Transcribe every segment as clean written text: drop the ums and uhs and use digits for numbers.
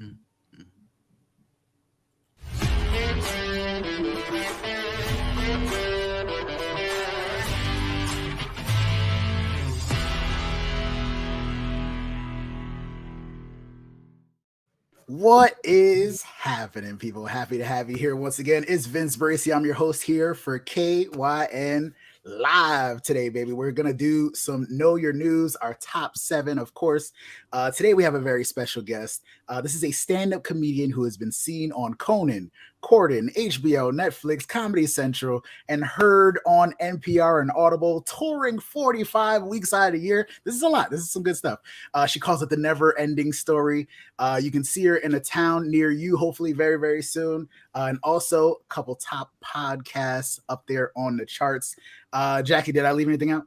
Mm. What is happening, people? Happy to have you here once again. It's Vince Bracy. I'm your host here for KYN Live today, baby. We're going to do some Know Your News, our top 7, of course. Today, we have a very special guest. This is a stand-up comedian who has been seen on Conan, Corden, HBO, Netflix, Comedy Central, and heard on NPR and Audible, touring 45 weeks out of the year. This is a lot. This is some good stuff. She calls it the never-ending story. You can see her in a town near you, hopefully very, very soon. And also a couple top podcasts up there on the charts. Jackie, did I leave anything out?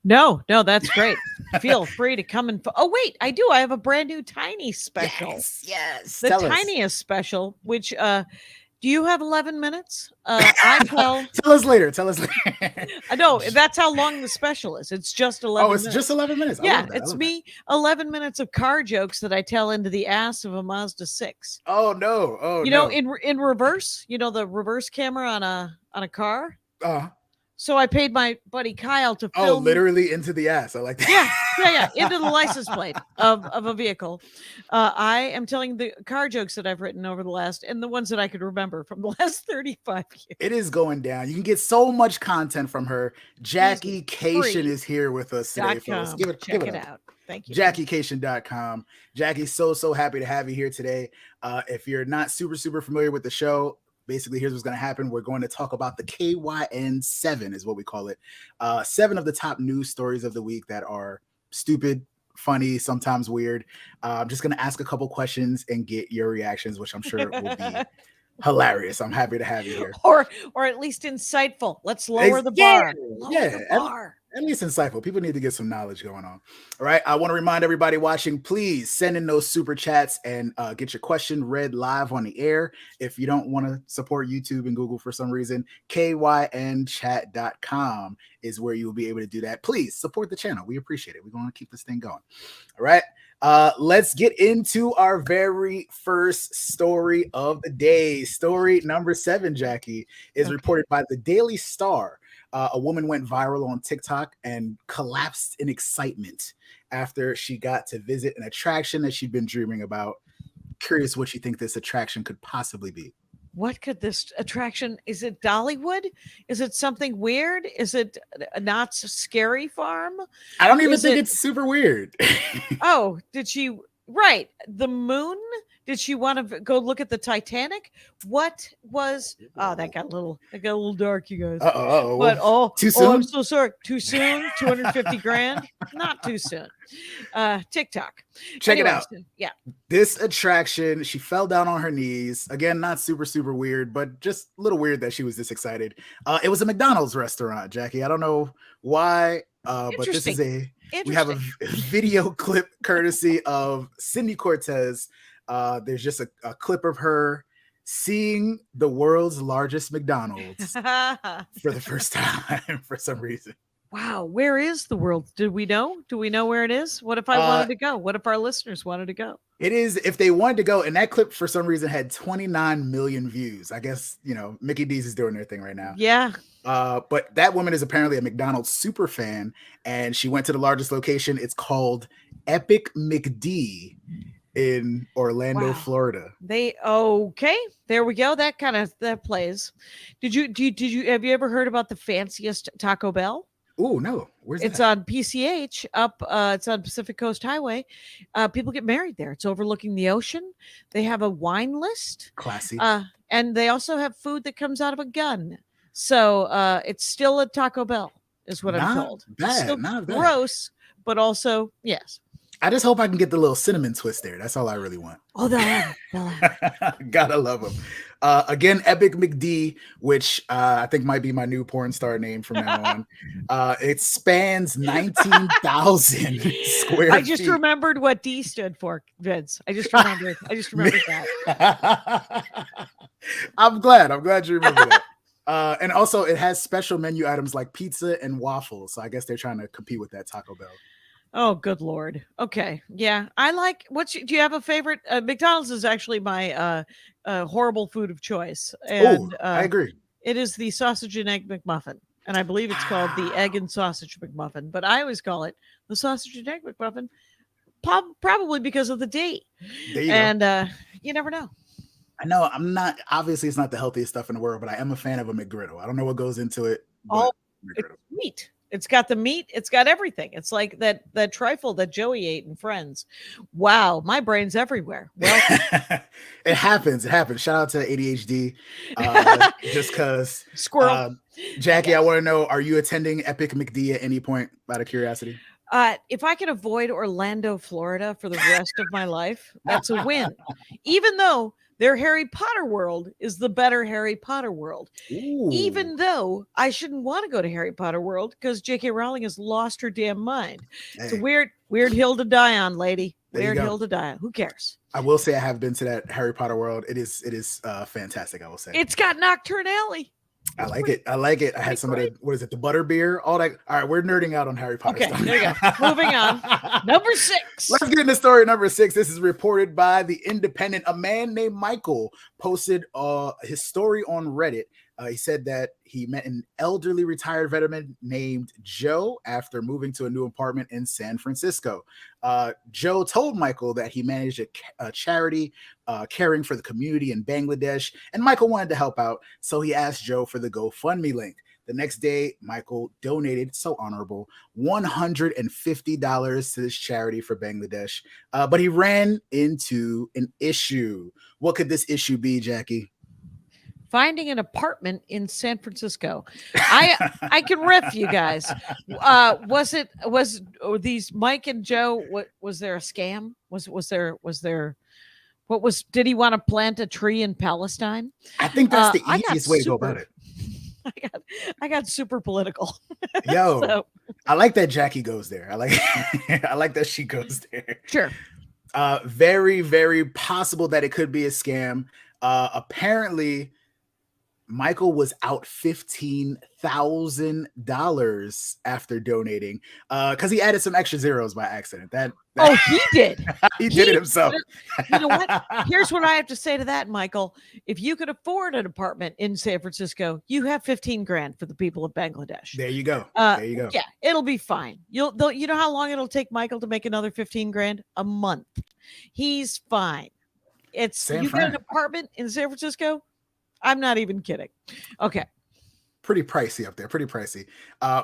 No, that's great. Feel free to come and. Oh, wait, I do. I have a brand new tiny special. Yes. The tiniest special, which, do you have 11 minutes? Tell us later. I know, that's how long the special is. It's just 11 minutes. Oh, it's just 11 minutes. Yeah, it's me, 11 minutes of car jokes that I tell into the ass of a Mazda 6. Oh, no. You know, in reverse, the reverse camera on a car? So I paid my buddy Kyle to film. Oh, literally into the ass. I like that. Yeah. Into the license plate of a vehicle. I am telling the car jokes that I've written over the last, and the ones that I could remember from the last 35 years. It is going down. You can get so much content from her. Jackie Kashian is here with us today, folks. Check it out. Thank you. JackieKashian.com. Jackie, so happy to have you here today. If you're not super familiar with the show, basically, here's what's going to happen. We're going to talk about the KYN 7 is what we call it. 7 of the top news stories of the week that are stupid, funny, sometimes weird. I'm just going to ask a couple questions and get your reactions, which I'm sure will be hilarious. I'm happy to have you here. Or at least insightful. Let's lower the bar. At least insightful. People need to get some knowledge going on. All right. I want to remind everybody watching, please send in those super chats and get your question read live on the air. If you don't want to support YouTube and Google for some reason, kynchat.com is where you will be able to do that. Please support the channel. We appreciate it. We're going to keep this thing going. All right. Let's get into our very first story of the day. Story number 7, Jackie, is reported by the Daily Star. A woman went viral on TikTok and collapsed in excitement after she got to visit an attraction that she'd been dreaming about. Curious what you think this attraction could possibly be. What could this attraction? Is it Dollywood? Is it something weird? Is it a not scary farm? I don't even think it's super weird. Oh, did she? Right. The moon? Did she want to go look at the Titanic? What was? Oh, that got a little dark, you guys. But too soon? I'm so sorry. Too soon? 250 grand? Not too soon. TikTok. Check it out. Yeah. This attraction, she fell down on her knees. Again, not super weird, but just a little weird that she was this excited. It was a McDonald's restaurant, Jackie. I don't know why, but this is we have a video clip courtesy of Cindy Cortez. There's just a clip of her seeing the world's largest McDonald's for the first time for some reason. Wow, where is the world? Do we know? Do we know where it is? What if I wanted to go? What if our listeners wanted to go? It is, if they wanted to go, and that clip for some reason had 29 million views. I guess, Mickey D's is doing their thing right now. Yeah. But that woman is apparently a McDonald's super fan, and she went to the largest location. It's called Epic McD in Orlando, Florida. Okay, there we go. That plays. Have you ever heard about the fanciest Taco Bell? Oh, no. Where's It's that? on PCH it's on Pacific Coast Highway. People get married there. It's overlooking the ocean. They have a wine list. Classy. And they also have food that comes out of a gun. So it's still a Taco Bell is what I'm told. Not bad. Gross, but also, yes. I just hope I can get the little cinnamon twist there. That's all I really want. Oh, they'll have it. Gotta love them. Again, Epic McD, which I think might be my new porn star name from now on. It spans 19,000 square feet. I just remembered what D stood for, Vince. I just remembered that. I'm glad you remember that. And also, it has special menu items like pizza and waffles. So I guess they're trying to compete with that Taco Bell. Oh, good Lord. Okay. Yeah. I like do you have a favorite? McDonald's is actually my horrible food of choice. Oh, And I agree. it is the sausage and egg McMuffin. And I believe it's called the egg and sausage McMuffin, but I always call it the sausage and egg McMuffin, probably because of the date. There you And go. You never know. I know I'm not, obviously it's not the healthiest stuff in the world, but I am a fan of a McGriddle. I don't know what goes into it, but It's meat. It's got the meat. It's got everything. It's like that trifle that Joey ate in Friends. Wow, my brain's everywhere. Well, it happens. It happens. Shout out to ADHD. Just because. Squirrel. Jackie, yes. I want to know: are you attending Epic McD at any point? Out of curiosity. If I can avoid Orlando, Florida for the rest of my life, that's a win. Even though their Harry Potter world is the better Harry Potter world. Ooh. Even though I shouldn't want to go to Harry Potter world because J.K. Rowling has lost her damn mind. Hey. It's a weird hill to die on, lady. Weird hill to die on. Who cares? I will say I have been to that Harry Potter world. It is fantastic, I will say. It's got Nocturne Alley. I like it. I had some of the, what is it, the butterbeer, all that. All right, we're nerding out on Harry Potter stuff. There you go. Moving on. Number 6. Let's get into story number 6. This is reported by The Independent. A man named Michael posted his story on Reddit. He said that he met an elderly retired veteran named Joe after moving to a new apartment in San Francisco. Joe told Michael that he managed a charity caring for the community in Bangladesh, and Michael wanted to help out, so he asked Joe for the GoFundMe link. The next day, Michael donated, so honorable, $150 to this charity for Bangladesh, but he ran into an issue. What could this issue be, Jackie? Finding an apartment in San Francisco. I can riff, you guys. Was these Mike and Joe? Was there a scam? Did he want to plant a tree in Palestine? I think that's the easiest way to go about it. I got super political. Yo, so. I like that Jackie goes there. I like that she goes there. Sure. Very, very possible that it could be a scam. Apparently, Michael was out $15,000 after donating because he added some extra zeros by accident. He did. he did it himself. You know what? Here's what I have to say to that, Michael. If you could afford an apartment in San Francisco, you have $15,000 for the people of Bangladesh. There you go. There you go. Yeah, it'll be fine. You know how long it'll take Michael to make another $15,000? A month. He's fine. Get an apartment in San Francisco. I'm not even kidding. Okay. Pretty pricey up there. Pretty pricey.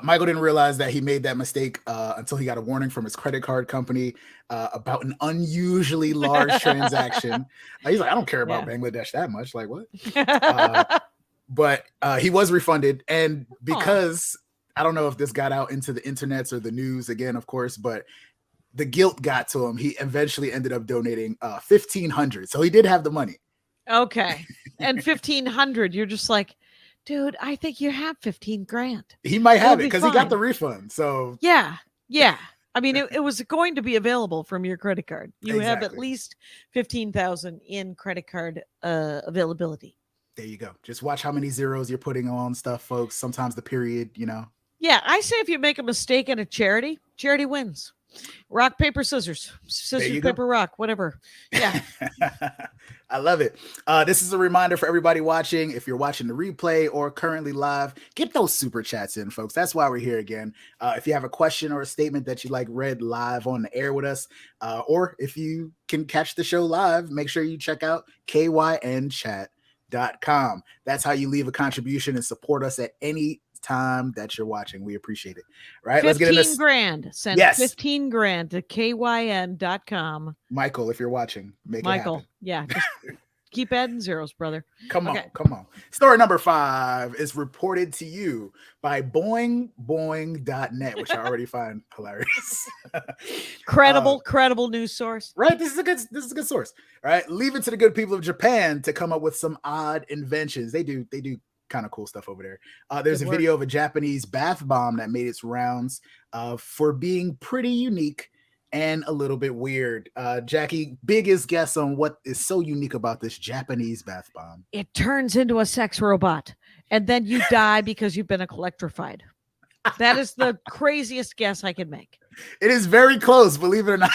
Michael didn't realize that he made that mistake until he got a warning from his credit card company about an unusually large transaction. He's like, I don't care about Bangladesh that much. Like, what? But he was refunded. And because I don't know if this got out into the internets or the news again, of course, but the guilt got to him. He eventually ended up donating $1,500. So he did have the money. Okay. And $1,500, you're just like, dude, I think you have $15,000. He might have it because he got the refund. So yeah. I mean, it was going to be available from your credit card. You have at least $15,000 in credit card availability. There you go. Just watch how many zeros you're putting on stuff, folks. Sometimes the period, Yeah, I say if you make a mistake in a charity wins. Rock, paper, scissors, paper, rock, whatever. Yeah. I love it. This is a reminder for everybody watching. If you're watching the replay or currently live, get those super chats in, folks. That's why we're here again. If you have a question or a statement that you like read live on the air with us, or if you can catch the show live, make sure you check out kynchat.com. That's how you leave a contribution and support us at any time that you're watching. We appreciate it. Right? Let's get into $15,000. Send $15,000 to kyn.com. Michael, if you're watching, make it happen. Yeah. Just keep adding zeros, brother. Come on. Story number 5 is reported to you by boingboing.net, which I already find hilarious. Credible news source. Right? This is a good source. All right. Leave it to the good people of Japan to come up with some odd inventions. They do kind of cool stuff over there. There's a video of a Japanese bath bomb that made its rounds for being pretty unique and a little bit weird. Jackie, biggest guess on what is so unique about this Japanese bath bomb? It turns into a sex robot, and then you die because you've been electrified. That is the craziest guess I can make. It is very close, believe it or not.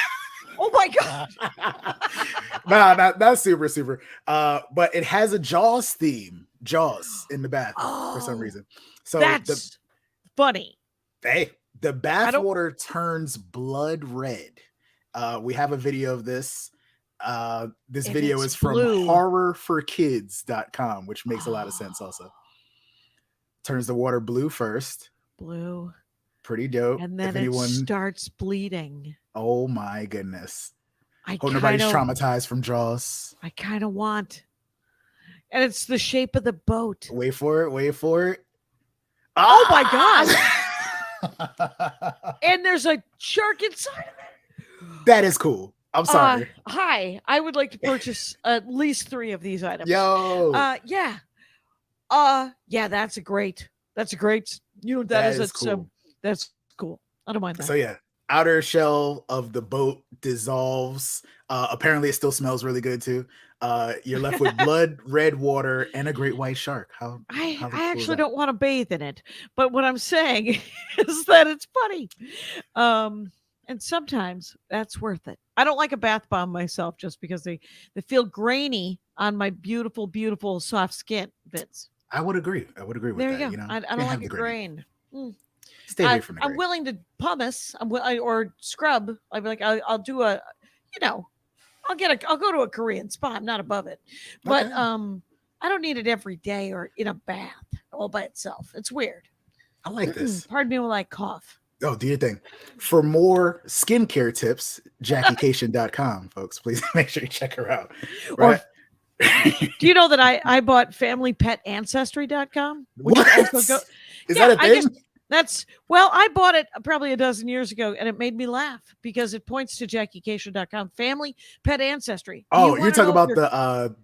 Oh my god. Nah, not super, super. But it has a Jaws theme. Jaws in the bath for some reason. So that's funny. The bath water turns blood red. We have a video of this. This video is from horrorforkids.com, which makes a lot of sense also. Turns the water blue first. Blue. Pretty dope. And then it starts bleeding. Oh my goodness. Hope nobody's traumatized from Jaws. I kind of want. And it's the shape of the boat. Wait for it. Oh my god. And there's a shark inside of it. That is cool. I'm sorry. Hi. I would like to purchase at least 3 of these items. Yo. Yeah. Yeah, that's a great. You know, that is cool. That's cool. I don't mind that. So yeah, outer shell of the boat dissolves. Apparently it still smells really good too. You're left with blood, red water, and a great white shark. I actually don't want to bathe in it, but what I'm saying is that it's funny. And sometimes that's worth it. I don't like a bath bomb myself just because they feel grainy on my beautiful, beautiful soft skin, Vince. I would agree with that. There you go. You know, I don't like it grained. Stay away from it. I'm willing to pumice or scrub. I'd be like, I'll do a, I'll go to a Korean spa. I'm not above it, but I don't need it every day or in a bath all by itself. It's weird. I like this. Pardon me while I cough. Oh, do your thing. For more skincare tips, JackieKashian.com, folks. Please make sure you check her out. Right? Do you know that I bought FamilyPetAncestry.com? What? Is that a thing? I bought it probably a dozen years ago, and it made me laugh because it points to JackieKashian.com. Family Pet Ancestry. Oh, you're talking about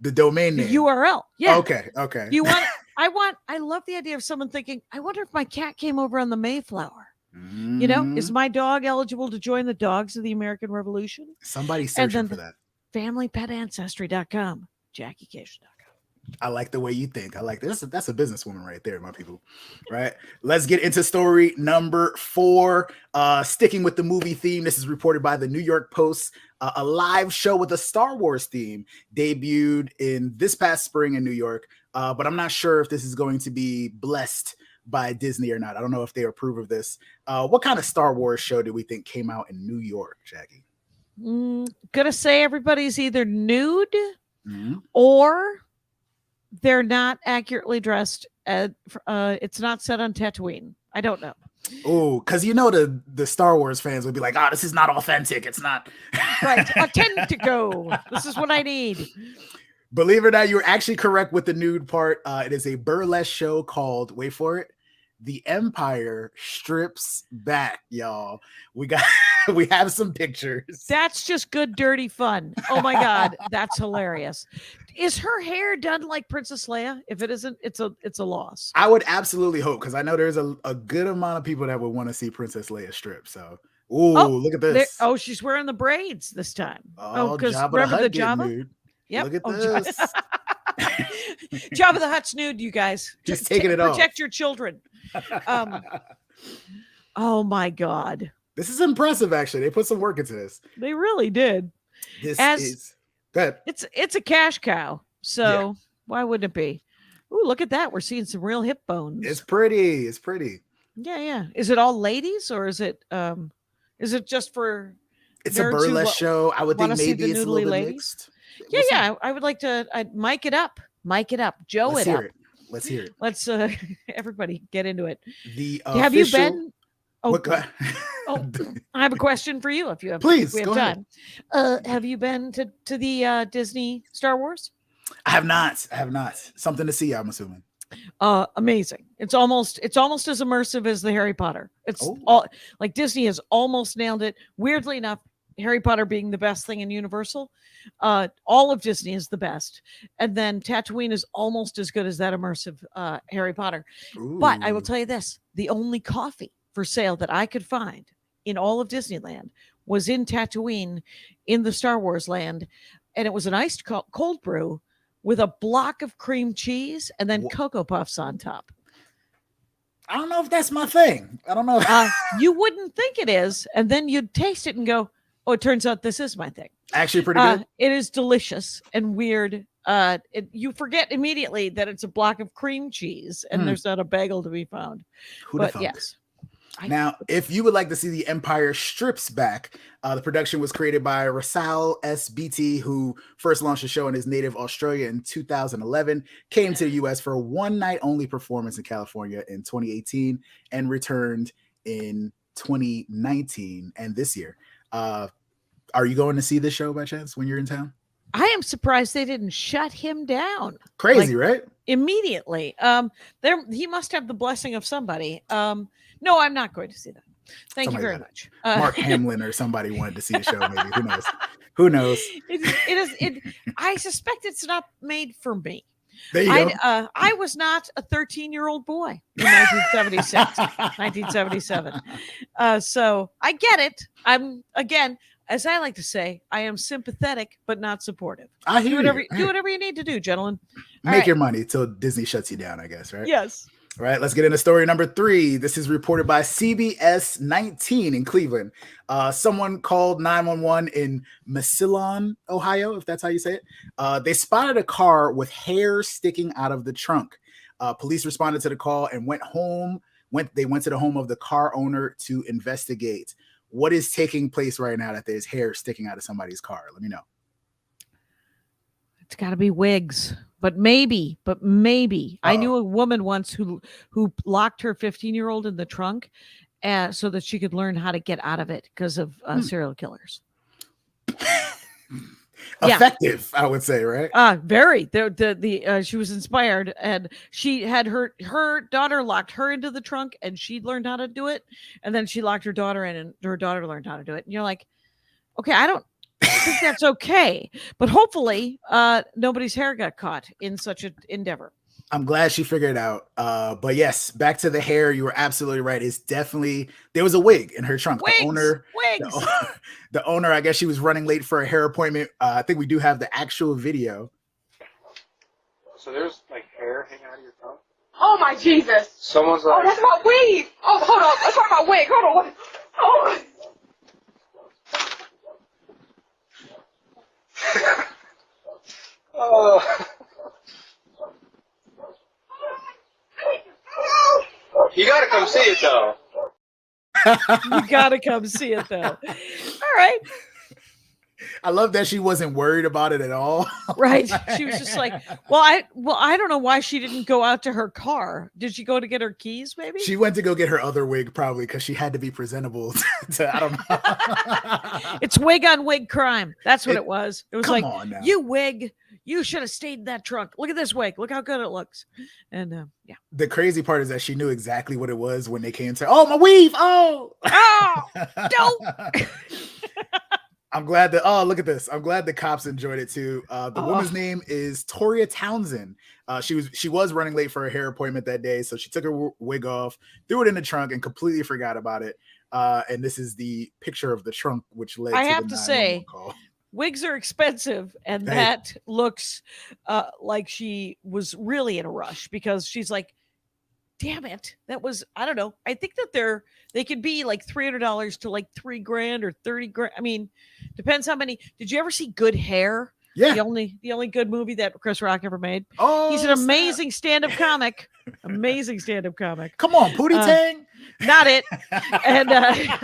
the domain name. The URL. Yeah. Okay. You want? I love the idea of someone thinking, I wonder if my cat came over on the Mayflower. You know, is my dog eligible to join the dogs of the American Revolution? Somebody's searching for that. FamilyPetAncestry.com, JackieKashian.com. I like the way you think. I like this. That's a businesswoman right there, my people. Right. Let's get into story number 4. Sticking with the movie theme. This is reported by the New York Post. A live show with a Star Wars theme debuted in this past spring in New York. But I'm not sure if this is going to be blessed by Disney or not. I don't know if they approve of this. What kind of Star Wars show do we think came out in New York, Jackie? Gonna say everybody's either nude or they're not accurately dressed. It's not set on Tatooine. I don't know. Oh, because the Star Wars fans would be like, this is not authentic. It's not right. Authentico. This is what I need. Believe it or not, you're actually correct with the nude part. It is a burlesque show called, wait for it, The Empire Strips Back, y'all. We have some pictures. That's just good, dirty fun. Oh my God, that's hilarious. Is her hair done like Princess Leia? If it isn't, it's a loss. I would absolutely hope, because I know there's a good amount of people that would want to see Princess Leia strip. So, look at this. She's wearing the braids this time. Because remember the Jabba? Yep. Look at this. Jabba the Hutt's nude, you guys. Just taking it off. Protect your children. Oh my God. This is impressive, actually. They put some work into this. They really did. Go ahead. It's a cash cow. So why wouldn't it be? Ooh, look at that. We're seeing some real hip bones. It's pretty. Yeah. Is it all ladies or is it just for it's a burlesque show? I would think maybe it's a little bit mixed. Yeah. I would like to mic it up. Joe, Let's hear it. Let's hear it. Let's everybody get into it. Have you been? I have a question for you. If you have, please, we have time. Have you been to the Disney Star Wars? I have not. Something to see, I'm assuming. Amazing. It's almost as immersive as the Harry Potter. It's all like Disney has almost nailed it. Weirdly enough, Harry Potter being the best thing in Universal, all of Disney is the best, and then Tatooine is almost as good as that immersive Harry Potter. Ooh. But I will tell you this: the only coffee for sale that I could find in all of Disneyland was in Tatooine, in the Star Wars land, and it was an iced cold brew with a block of cream cheese and then Cocoa Puffs on top. I don't know if that's my thing. I don't know. You wouldn't think it is, and then you'd taste it and go, "Oh, it turns out this is my thing." Actually, pretty good. It is delicious and weird. You forget immediately that it's a block of cream cheese, and there's not a bagel to be found. But yes. Now, if you would like to see The Empire Strips Back, the production was created by Rasal S. Beatty, who first launched the show in his native Australia in 2011, came to the U.S. for a one-night-only performance in California in 2018, and returned in 2019 and this year. Are you going to see this show by chance when you're in town? I am surprised they didn't shut him down. Crazy, right? Immediately. He must have the blessing of somebody. No, I'm not going to see that. Thank you very much. Mark Hamlin or somebody wanted to see the show. Maybe who knows? I suspect it's not made for me. There you go. I was not a 13-year-old boy in 1976, 1977. So I get it. I'm, again, as I like to say, I am sympathetic but not supportive. I hear do whatever you need to do, gentlemen. Make your money till Disney shuts you down, I guess, right? Yes. All right, let's get into story number 3. This is reported by CBS 19 in Cleveland. Someone called 911 in Massillon, Ohio, if that's how you say it. They spotted a car with hair sticking out of the trunk. Police responded to the call and went to the home of the car owner to investigate. What is taking place right now that there's hair sticking out of somebody's car? Let me know. It's got to be wigs. But maybe I knew a woman once who locked her 15-year-old in the trunk so that she could learn how to get out of it because of serial killers. Effective, I would say, right? Very. She was inspired, and she had her daughter locked her into the trunk, and she learned how to do it, and then she locked her daughter in, and her daughter learned how to do it. And you're like, okay, I don't think that's okay, but hopefully nobody's hair got caught in such an endeavor. I'm glad she figured it out. But yes, back to the hair. You were absolutely right. It's definitely, there was a wig in her trunk. Wigs. The owner, I guess she was running late for a hair appointment. I think we do have the actual video. So there's like hair hanging out of your trunk? Oh my Jesus. Someone's like, oh, that's my weave. Oh, hold on. Let's talk about wig. Hold on. Oh. oh. You gotta come see it though. You gotta come see it though. All right. I love that she wasn't worried about it at all. Right. She was just like, I don't know why she didn't go out to her car. Did she go to get her keys, maybe? She went to go get her other wig, probably, because she had to be presentable to I don't know. It's wig on wig crime. That's what it was. It was like, now. You wig, you should have stayed in that trunk. Look at this wig. Look how good it looks. And yeah. The crazy part is that she knew exactly what it was when they came to, oh, my weave. Oh, don't. I'm glad that, look at this. I'm glad the cops enjoyed it too. The woman's name is Toria Townsend. She was running late for a hair appointment that day. So she took her wig off, threw it in the trunk and completely forgot about it. And this is the picture of the trunk, which led I to have the to say, call. Wigs are expensive. And that looks like she was really in a rush because she's like, damn it. That was, I don't know. I think that they could be like $300 to like $3,000 or $30,000. I mean, depends how many. Did you ever see Good Hair? Yeah. The only good movie that Chris Rock ever made. Oh, he's an amazing stand-up comic. Amazing stand-up comic. Come on, Pootie Tang. Not it. And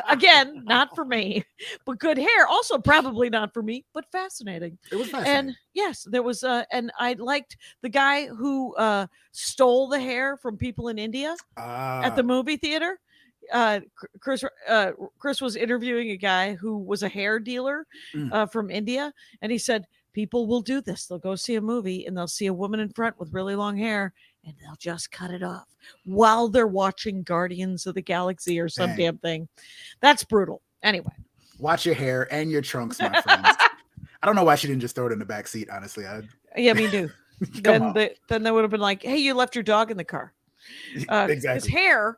again, not for me. But Good Hair, also probably not for me, but fascinating. It was fascinating. And yes, there was and I liked the guy who stole the hair from people in India at the movie theater. Chris was interviewing a guy who was a hair dealer from India, and he said people will do this. They'll go see a movie and they'll see a woman in front with really long hair and they'll just cut it off while they're watching Guardians of the Galaxy or some damn thing. That's brutal. Anyway, watch your hair and your trunks, my friends. I don't know why she didn't just throw it in the back seat, honestly. Yeah, me too. Then they would have been like, hey, you left your dog in the car. Exactly. His hair,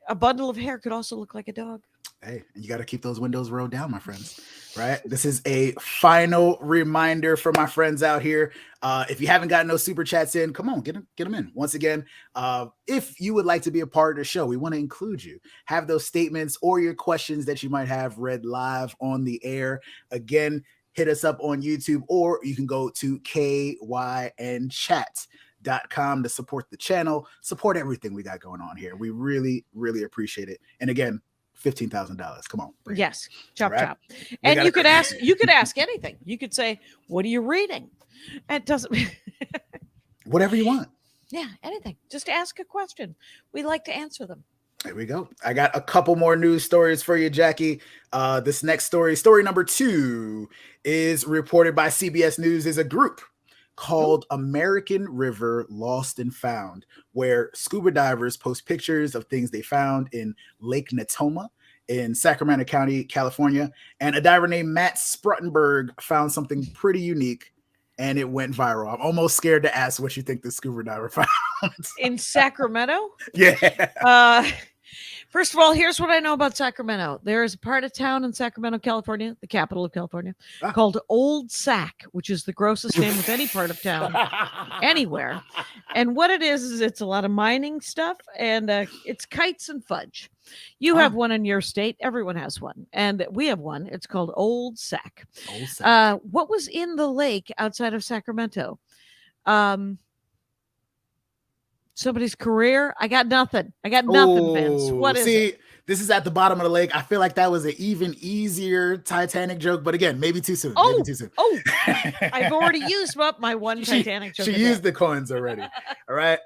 a bundle of hair could also look like a dog. Hey, and you got to keep those windows rolled down, my friends. Right? This is a final reminder for my friends out here. If you haven't gotten those super chats in, come on, get them in. Once again, if you would like to be a part of the show, we want to include you. Have those statements or your questions that you might have read live on the air. Again, hit us up on YouTube, or you can go to KYNChat.com to support the channel, support everything we got going on here. We really, really appreciate it. And again, $15,000. Come on. Yes. Chop, right? chop. And you could ask anything. You could say, what are you reading? It doesn't. Whatever you want. Yeah. Anything. Just ask a question. We like to answer them. There we go. I got a couple more news stories for you, Jackie. This next story number 2, is reported by CBS News. Is a group called American River Lost and Found, where scuba divers post pictures of things they found in Lake Natoma in Sacramento County, California. And a diver named Matt Spruttenberg found something pretty unique, and it went viral. I'm almost scared to ask what you think the scuba diver found. In Sacramento? Yeah. First of all, here's what I know about Sacramento. There is a part of town in Sacramento, California, the capital of California, called Old Sac, which is the grossest name of any part of town anywhere. And what it is it's a lot of mining stuff, and it's kites and fudge. You have one in your state. Everyone has one. And we have one. It's called Old Sac. Old Sac. What was in the lake outside of Sacramento? Somebody's career? I got nothing. Vince. What is it? This is at the bottom of the lake. I feel like that was an even easier Titanic joke, but again, maybe too soon. Oh, I've already used up my one Titanic joke. She used the coins already. All right.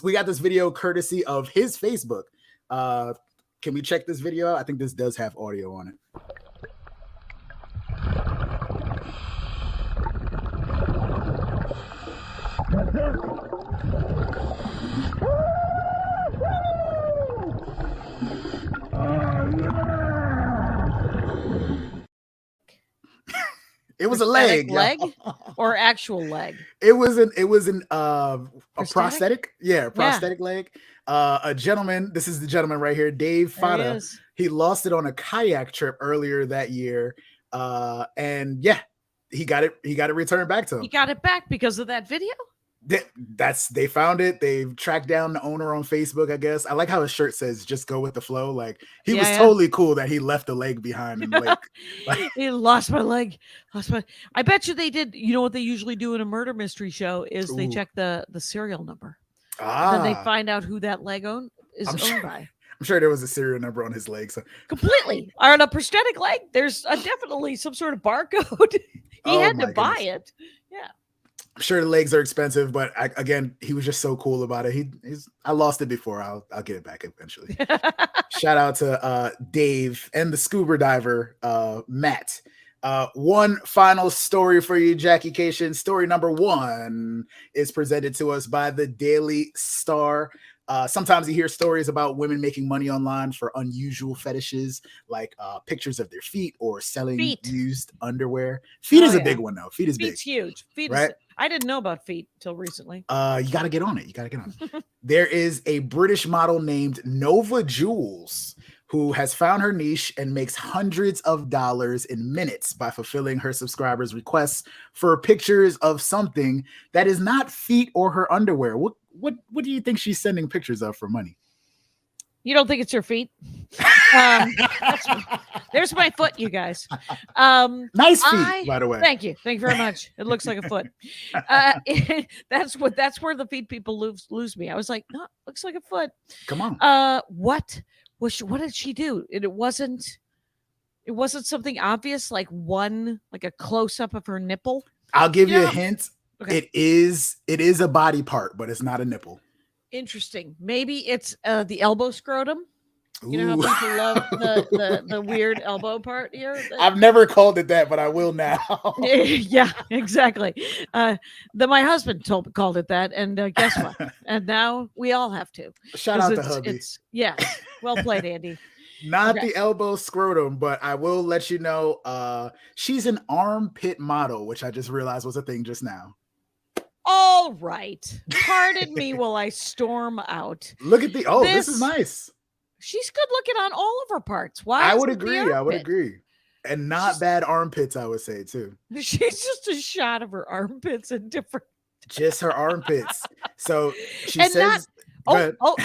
We got this video courtesy of his Facebook. Can we check this video out? I think this does have audio on it. It was a leg or actual leg. It was a prosthetic. Yeah, prosthetic leg. A gentleman. This is the gentleman right here, Dave Fada. He lost it on a kayak trip earlier that year. And yeah, he got it returned back to him. He got it back because of that video. They found it. They've tracked down the owner on Facebook, I guess. I like how his shirt says "just go with the flow." Like he was totally cool that he left the leg behind in the lake. Like, he lost my leg. I bet you they did. You know what they usually do in a murder mystery show is they check the serial number. Then they find out who that leg owned by. I'm sure there was a serial number on his leg. So completely. On a prosthetic leg, there's definitely some sort of barcode. He had to buy it. Yeah. I'm sure the legs are expensive, but again, he was just so cool about it. I lost it before. I'll get it back eventually. Shout out to Dave and the scuba diver, Matt. One final story for you, Jackie Kashian. Story number 1 is presented to us by the Daily Star. Sometimes you hear stories about women making money online for unusual fetishes, like pictures of their feet or selling used underwear. Feet is a big one, though. Feet is big. Feet's huge. Feet right? I didn't know about feet till recently. You got to get on it. There is a British model named Nova Jules who has found her niche and makes hundreds of dollars in minutes by fulfilling her subscribers' requests for pictures of something that is not feet or her underwear. What do you think she's sending pictures of for money? You don't think it's her feet? There's my foot, you guys. Nice feet, by the way. Thank you very much. It looks like a foot. That's where the feet people lose me. I was like, no, looks like a foot. Come on. What did she do? It wasn't something obvious, like a close up of her nipple. I'll give you a hint. Okay. It is a body part, but it's not a nipple. Interesting. Maybe it's the elbow scrotum. You know how people love the weird elbow part here? I've never called it that, but I will now. Yeah, exactly. My husband called it that, and guess what? And now we all have to. Shout out to hubby. Yeah, well played, Andy. Not the elbow scrotum, but I will let you know she's an armpit model, which I just realized was a thing just now. All right. Pardon me while I storm out. Look at this is nice. She's good looking on all of her parts. Why? I would isn't the agree. I would armpit? agree. And not bad armpits, I would say, too. She's just a shot of her armpits in different. Just her armpits. So she And says,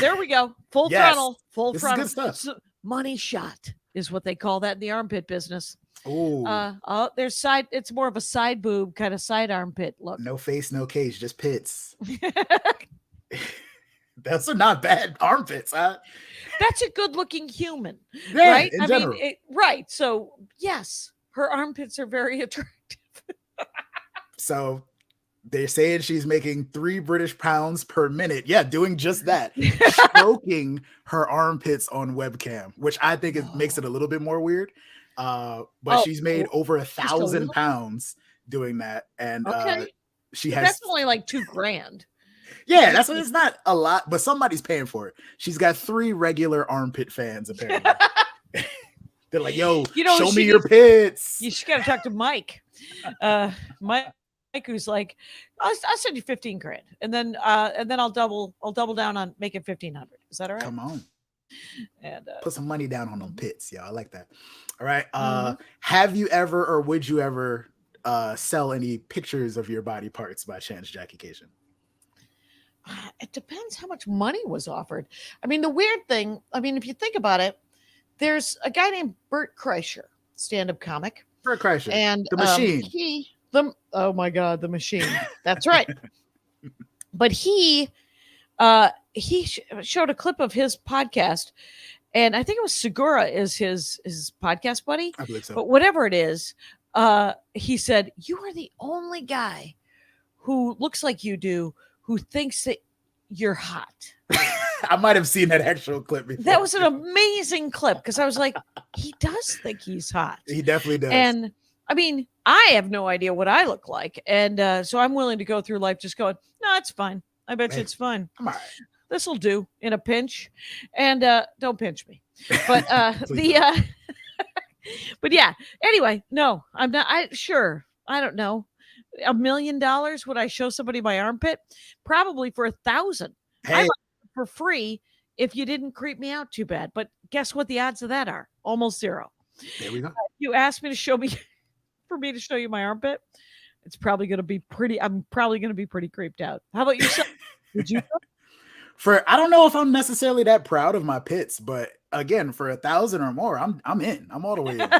there we go. Full Yes. throttle. Full This is throttle. good stuff. So, money shot is what they call that in the armpit business. oh, There's side. It's more of a side boob kind of side armpit look. no face, no cage, just pits. Those are not bad armpits, huh? That's a good-looking human, Yeah, right? in general. Right. So yes, her armpits are very attractive. So they're saying she's making 3 British pounds per minute. Yeah, doing just that. Stroking her armpits on webcam, which I think it makes it a little bit more weird. But she's made over 1,000 pounds doing that. And she has that's only like $2,000. Yeah, that's what it's not a lot, but somebody's paying for it. She's got 3 regular armpit fans, apparently. They're like, yo, show me your pits. You should gotta talk to Mike. Mike who's like, I'll send you $15,000 and then I'll double down on making 1,500. Is that all right? Come on. And put some money down on them pits. Yeah, I like that. All right. Have you ever or would you ever sell any pictures of your body parts by chance, Jackie Kashian? It depends how much money was offered. I mean, the weird thing, if you think about it, there's a guy named Bert Kreischer, stand-up comic. Bert Kreischer, and the machine. Oh my God, the machine. That's right. But he showed a clip of his podcast, and I think it was Segura is his podcast buddy. I believe so. But whatever it is, he said, "You are the only guy who looks like you do who thinks that you're hot." I might have seen that actual clip before. That was an amazing clip because I was like, he does think he's hot. He definitely does. And I have no idea what I look like. And so I'm willing to go through life just going, no, it's fine. I bet you it's fine. I'm all right. This will do in a pinch. And don't pinch me. But but yeah, anyway, no, I'm not. I don't know. $1 million, would I show somebody my armpit? Probably for 1,000. Hey. I might for free if you didn't creep me out too bad. But guess what the odds of that are? Almost 0. There we go. You asked me to show me for me to show you my armpit. It's probably going to be pretty. I'm probably going to be pretty creeped out. How about yourself? Would you? I don't know if I'm necessarily that proud of my pits, but again, for 1,000 or more, I'm in. I'm all the way in.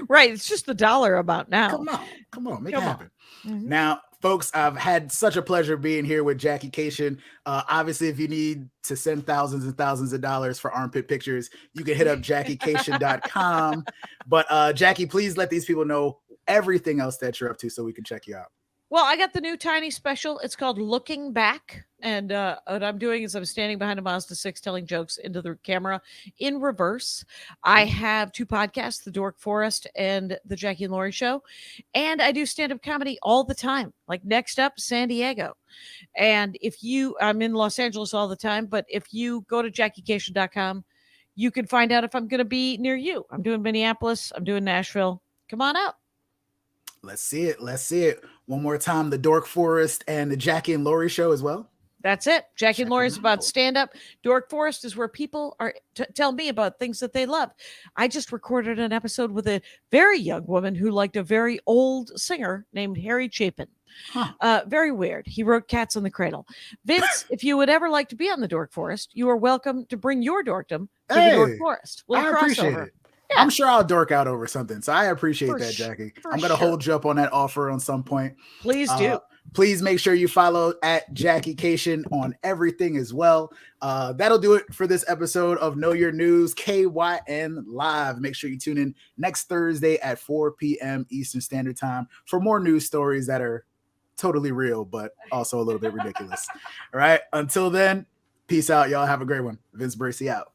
Right. It's just the dollar amount now. Come on, make it happen. Mm-hmm. Now, folks, I've had such a pleasure being here with Jackie Kashian. Obviously, if you need to send thousands and thousands of dollars for armpit pictures, you can hit up JackieKashian.com. But Jackie, please let these people know everything else that you're up to so we can check you out. Well, I got the new tiny special. It's called Looking Back. And what I'm doing is I'm standing behind a Mazda 6 telling jokes into the camera in reverse. I have 2 podcasts, The Dork Forest and The Jackie and Laurie Show. And I do stand-up comedy all the time. Like next up, San Diego. And I'm in Los Angeles all the time, but if you go to JackieKashian.com, you can find out if I'm going to be near you. I'm doing Minneapolis. I'm doing Nashville. Come on out. Let's see it. One more time, The Dork Forest and The Jackie and Laurie Show as well. That's it. Jackie and Laurie is about stand-up. Dork Forest is where people are tell me about things that they love. I just recorded an episode with a very young woman who liked a very old singer named Harry Chapin. Huh. Very weird. He wrote Cats on the Cradle. Vince, if you would ever like to be on The Dork Forest, you are welcome to bring your dorkdom to The Dork Forest. I appreciate it. Yeah. I'm sure I'll dork out over something. So I appreciate that, Jackie. I'm going to hold you up on that offer on some point. Please do. Please make sure you follow at Jackie Kashian on everything as well. That'll do it for this episode of Know Your News KYN Live. Make sure you tune in next Thursday at 4 p.m. Eastern Standard Time for more news stories that are totally real, but also a little bit ridiculous. All right. Until then, peace out. Y'all have a great one. Vince Bracy out.